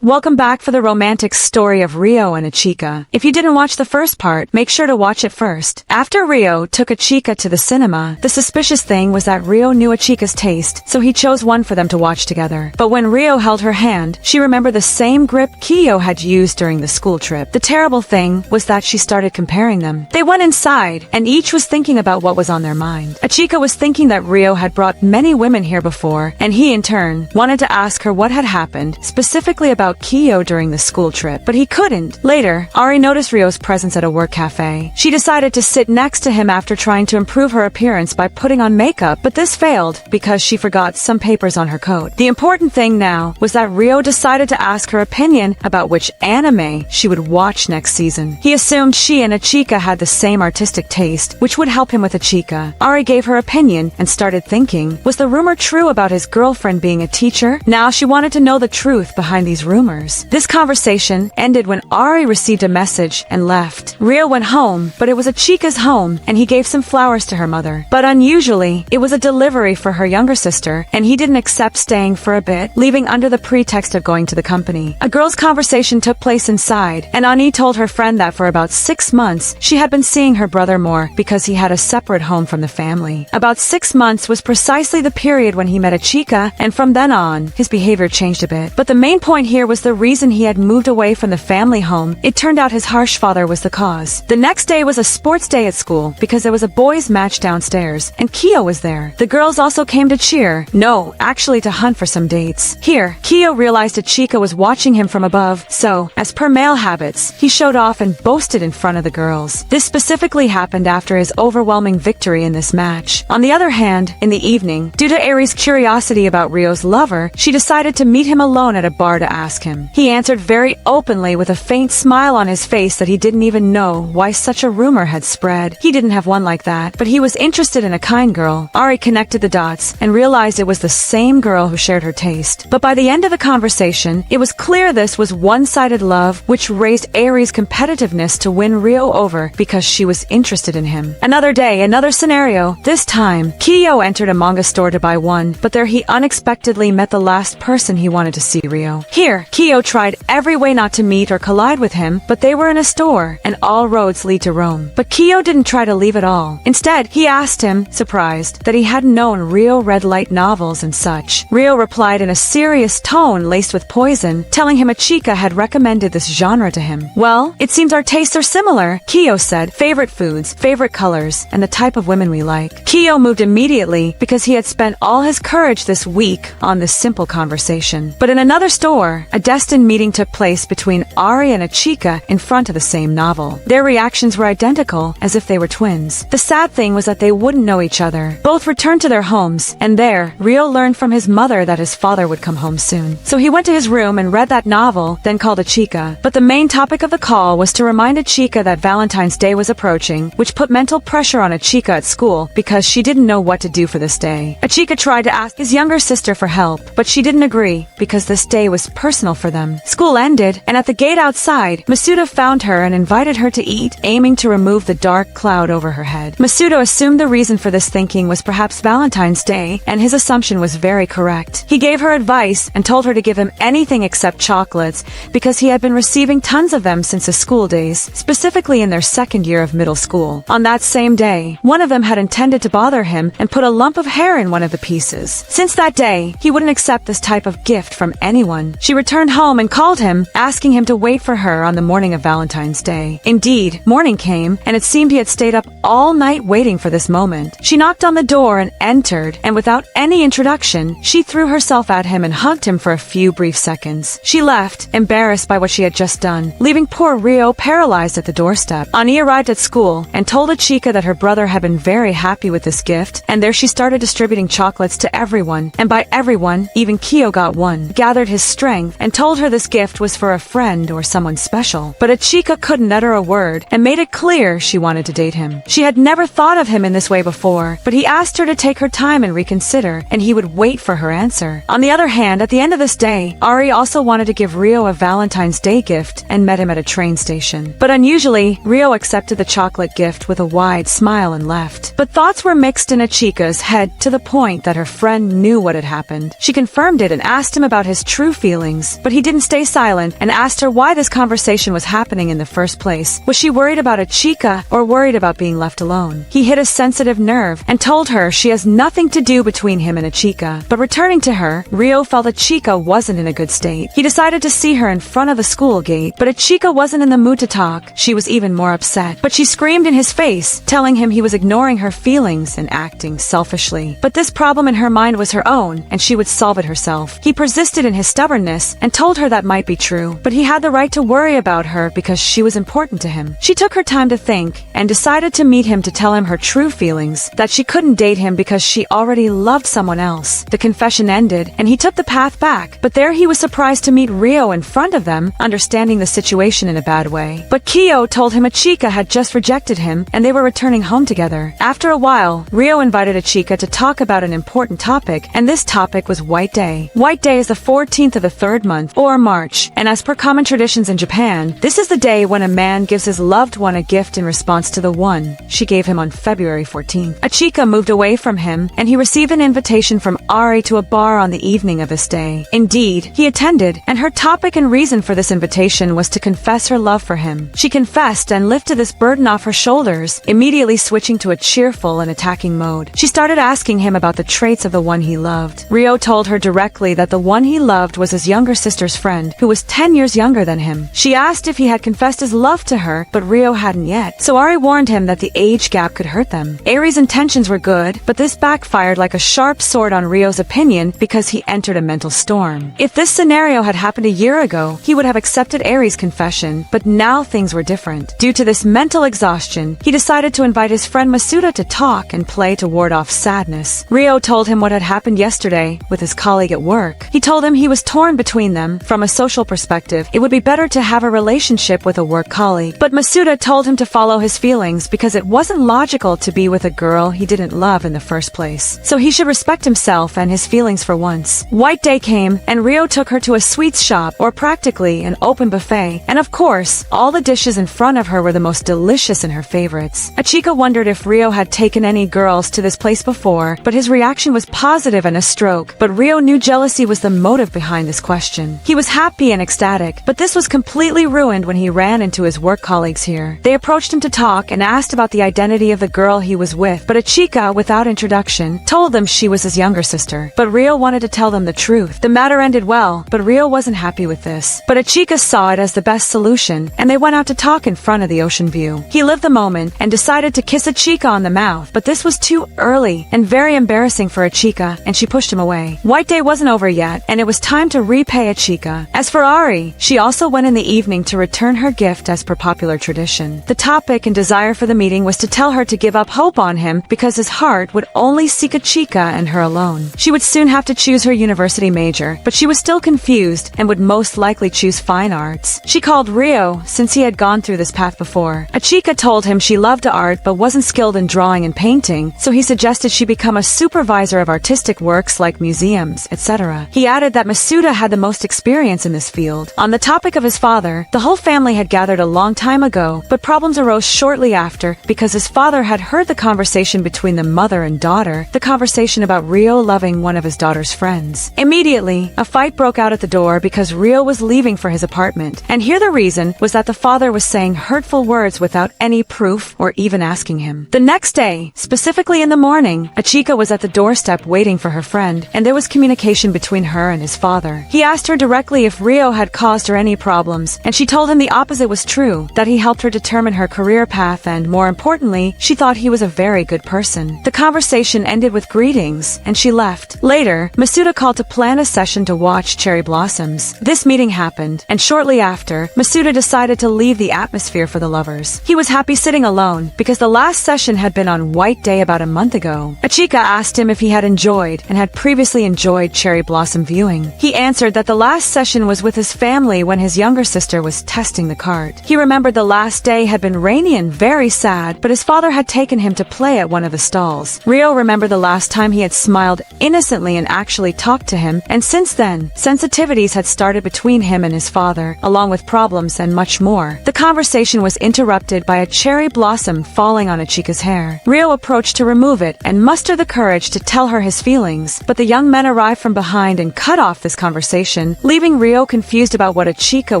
Welcome back for the romantic story of Rio and Achika. If you didn't watch the first part, make sure to watch it first. After Rio took Achika to the cinema, the suspicious thing was that Rio knew Achika's taste, so he chose one for them to watch together. But when Rio held her hand, she remembered the same grip Kiyo had used during the school trip. The terrible thing was that she started comparing them. They went inside, and each was thinking about what was on their mind. Achika was thinking that Rio had brought many women here before, and he in turn wanted to ask her what had happened, specifically about Kiyo during the school trip, but he couldn't. Later, Ari noticed Rio's presence at a work cafe. She decided to sit next to him after trying to improve her appearance by putting on makeup, but this failed because she forgot some papers on her coat. The important thing now was that Rio decided to ask her opinion about which anime she would watch next season. He assumed she and Achika had the same artistic taste, which would help him with Achika. Ari gave her opinion and started thinking, was the rumor true about his girlfriend being a teacher? Now she wanted to know the truth behind these rumors. This conversation ended when Ari received a message and left. Rio went home, but it was Achika's home, and he gave some flowers to her mother. But unusually, it was a delivery for her younger sister, and he didn't accept staying for a bit, leaving under the pretext of going to the company. A girl's conversation took place inside, and Ani told her friend that for about 6 months, she had been seeing her brother more because he had a separate home from the family. About 6 months was precisely the period when he met Achika, and from then on, his behavior changed a bit. But the main point here was the reason he had moved away from the family home. It turned out his harsh father was the cause. The next day was a sports day at school because there was a boys' match downstairs, and Kiyo was there. The girls also came to cheer. No, actually to hunt for some dates. Here, Kiyo realized Achika was watching him from above, so, as per male habits, he showed off and boasted in front of the girls. This specifically happened after his overwhelming victory in this match. On the other hand, in the evening, due to Ari's curiosity about Rio's lover, she decided to meet him alone at a bar to ask him. He answered very openly with a faint smile on his face that he didn't even know why such a rumor had spread. He didn't have one like that, but he was interested in a kind girl. Ari connected the dots and realized it was the same girl who shared her taste. But by the end of the conversation, it was clear this was one-sided love, which raised Ari's competitiveness to win Rio over because she was interested in him. Another day, another scenario. This time, Kiyo entered a manga store to buy one, but there he unexpectedly met the last person he wanted to see, Rio. Here, Kiyo tried every way not to meet or collide with him, but they were in a store, and all roads lead to Rome. But Kiyo didn't try to leave at all. Instead, he asked him, surprised, that he hadn't known Rio read light novels and such. Rio replied in a serious tone laced with poison, telling him Achika had recommended this genre to him. Well, it seems our tastes are similar, Kiyo said. Favorite foods, favorite colors, and the type of women we like. Kiyo moved immediately because he had spent all his courage this week on this simple conversation. But in another store, a destined meeting took place between Ari and Achika in front of the same novel. Their reactions were identical, as if they were twins. The sad thing was that they wouldn't know each other. Both returned to their homes, and there, Rio learned from his mother that his father would come home soon. So he went to his room and read that novel, then called Achika. But the main topic of the call was to remind Achika that Valentine's Day was approaching, which put mental pressure on Achika at school because she didn't know what to do for this day. Achika tried to ask his younger sister for help, but she didn't agree because this day was personal for them. School ended, and at the gate outside, Masuda found her and invited her to eat, aiming to remove the dark cloud over her head. Masuda assumed the reason for this thinking was perhaps Valentine's Day, and his assumption was very correct. He gave her advice and told her to give him anything except chocolates because he had been receiving tons of them since his school days, specifically in their second year of middle school. On that same day, one of them had intended to bother him and put a lump of hair in one of the pieces. Since that day, he wouldn't accept this type of gift from anyone. She returned home and called him, asking him to wait for her on the morning of Valentine's Day. Indeed, morning came, and it seemed he had stayed up all night waiting for this moment. She knocked on the door and entered, and without any introduction, she threw herself at him and hugged him for a few brief seconds. She left, embarrassed by what she had just done, leaving poor Rio paralyzed at the doorstep. Ani arrived at school and told Achika that her brother had been very happy with this gift, and there she started distributing chocolates to everyone, and by everyone, even Kiyo got one. Gathered his strength and told her this gift was for a friend or someone special. But Achika couldn't utter a word and made it clear she wanted to date him. She had never thought of him in this way before, but he asked her to take her time and reconsider, and he would wait for her answer. On the other hand, at the end of this day, Ari also wanted to give Rio a Valentine's Day gift and met him at a train station. But unusually, Rio accepted the chocolate gift with a wide smile and left. But thoughts were mixed in Achika's head to the point that her friend knew what had happened. She confirmed it and asked him about his true feelings, feelings, but he didn't stay silent and asked her why this conversation was happening in the first place. Was she worried about Achika or worried about being left alone? He hit a sensitive nerve and told her she has nothing to do between him and Achika. But returning to her, Rio felt Achika wasn't in a good state. He decided to see her in front of the school gate, but Achika wasn't in the mood to talk. She was even more upset. But she screamed in his face, telling him he was ignoring her feelings and acting selfishly. But this problem in her mind was her own, and she would solve it herself. He persisted in his stubbornness and told her that might be true, but he had the right to worry about her because she was important to him. She took her time to think and decided to meet him to tell him her true feelings, that she couldn't date him because she already loved someone else. The confession ended, and he took the path back, but there he was surprised to meet Rio in front of them, understanding the situation in a bad way. But Kyo told him Achika had just rejected him, and they were returning home together. After a while, Rio invited Achika to talk about an important topic, and this topic was White Day. White Day is the 14th of the third month, or March, and as per common traditions in Japan, this is the day when a man gives his loved one a gift in response to the one she gave him on February 14th. Achika moved away from him, and he received an invitation from Ari to a bar on the evening of this day. Indeed, he attended, and her topic and reason for this invitation was to confess her love for him. She confessed and lifted this burden off her shoulders, immediately switching to a cheerful and attacking mode. She started asking him about the traits of the one he loved. Rio told her directly that the one he loved was his younger sister's friend, who was 10 years younger than him. She asked if he had confessed his love to her, but Rio hadn't yet, so Ari warned him that the age gap could hurt them. Ari's intentions were good, but this backfired like a sharp sword on Rio's opinion because he entered a mental storm. If this scenario had happened a year ago, he would have accepted Ari's confession, but now things were different. Due to this mental exhaustion, he decided to invite his friend Masuda to talk and play to ward off sadness. Rio told him what had happened yesterday with his colleague at work. He told him he was torn between them. From a social perspective, it would be better to have a relationship with a work colleague. But Masuda told him to follow his feelings because it wasn't logical to be with a girl he didn't love in the first place. So he should respect himself and his feelings for once. White Day came, and Rio took her to a sweets shop, or practically an open buffet, and of course, all the dishes in front of her were the most delicious and her favorites. Achika wondered if Rio had taken any girls to this place before, but his reaction was positive and a stroke. But Rio knew jealousy was the motive behind this question. He was happy and ecstatic, but this was completely ruined when he ran into his work colleagues here. They approached him to talk and asked about the identity of the girl he was with, but Achika, without introduction, told them she was his younger sister. But Rio wanted to tell them the truth. The matter ended well, but Rio wasn't happy with this. But Achika saw it as the best solution, and they went out to talk in front of the ocean view. He lived the moment and decided to kiss Achika on the mouth, but this was too early and very embarrassing for Achika, and she pushed him away. White Day wasn't over yet, and it was time to repay Achika. As for Ari, she also went in the evening to return her gift as per popular tradition. The topic and desire for the meeting was to tell her to give up hope on him because his heart would only seek Achika and her alone. She would soon have to choose her university major, but she was still confused and would most likely choose fine arts. She called Rio since he had gone through this path before. Achika told him she loved art but wasn't skilled in drawing and painting, so he suggested she become a supervisor of artistic works like museums, etc. He added that Masuda had the most experience in this field. On the topic of his father, the whole family had gathered a long time ago, but problems arose shortly after because his father had heard the conversation between the mother and daughter, the conversation about Rio loving one of his daughter's friends. Immediately, a fight broke out at the door because Rio was leaving for his apartment, and here the reason was that the father was saying hurtful words without any proof or even asking him. The next day, specifically in the morning, Achika was at the doorstep waiting for her friend, and there was communication between her and his father. He asked her directly if Rio had caused her any problems, and she told him the opposite was true, that he helped her determine her career path and, more importantly, she thought he was a very good person. The conversation ended with greetings, and she left. Later, Masuda called to plan a session to watch cherry blossoms. This meeting happened, and shortly after, Masuda decided to leave the atmosphere for the lovers. He was happy sitting alone, because the last session had been on White Day about a month ago. Achika asked him if he had enjoyed and had previously enjoyed cherry blossom viewing. He answered that the last session was with his family when his younger sister was testing the cart. He remembered the last day had been rainy and very sad, but his father had taken him to play at one of the stalls. Rio remembered the last time he had smiled innocently and actually talked to him, and since then, sensitivities had started between him and his father, along with problems and much more. The conversation was interrupted by a cherry blossom falling on Achika's hair. Rio approached to remove it and muster the courage to tell her his feelings, but the young men arrived from behind and cut off this conversation. conversation, leaving Rio confused about what Achika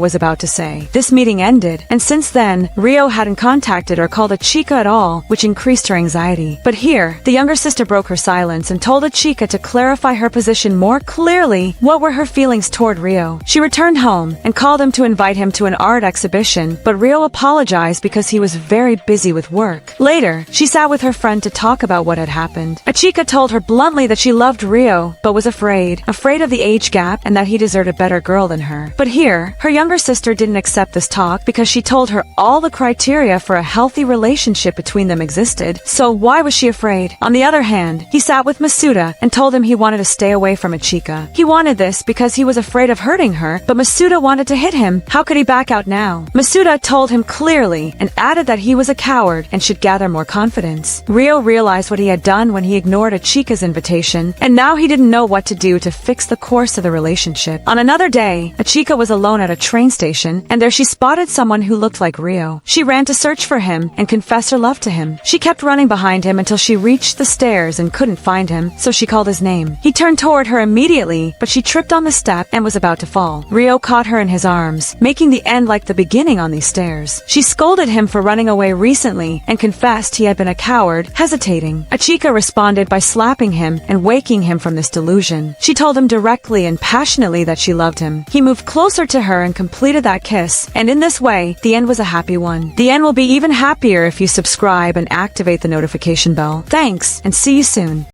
was about to say. This meeting ended, and since then, Rio hadn't contacted or called Achika at all, which increased her anxiety. But here, the younger sister broke her silence and told Achika to clarify her position more clearly. What were her feelings toward Rio? She returned home and called him to invite him to an art exhibition, but Rio apologized because he was very busy with work. Later, she sat with her friend to talk about what had happened. Achika told her bluntly that she loved Rio, but was afraid of the age gap and that he deserved a better girl than her. But here, her younger sister didn't accept this talk because she told her all the criteria for a healthy relationship between them existed, so why was she afraid? On the other hand, he sat with Masuda and told him he wanted to stay away from Achika. He wanted this because he was afraid of hurting her, but Masuda wanted to hit him. How could he back out now? Masuda told him clearly and added that he was a coward and should gather more confidence. Rio realized what he had done when he ignored Achika's invitation, and now he didn't know what to do to fix the course of the relationship. On another day, Achika was alone at a train station, and there she spotted someone who looked like Rio. She ran to search for him and confessed her love to him. She kept running behind him until she reached the stairs and couldn't find him, so she called his name. He turned toward her immediately, but she tripped on the step and was about to fall. Rio caught her in his arms, making the end like the beginning on these stairs. She scolded him for running away recently and confessed he had been a coward, hesitating. Achika responded by slapping him and waking him from this delusion. She told him directly and passionately that she loved him. He moved closer to her and completed that kiss, and in this way, the end was a happy one. The end will be even happier if you subscribe and activate the notification bell. Thanks, and see you soon.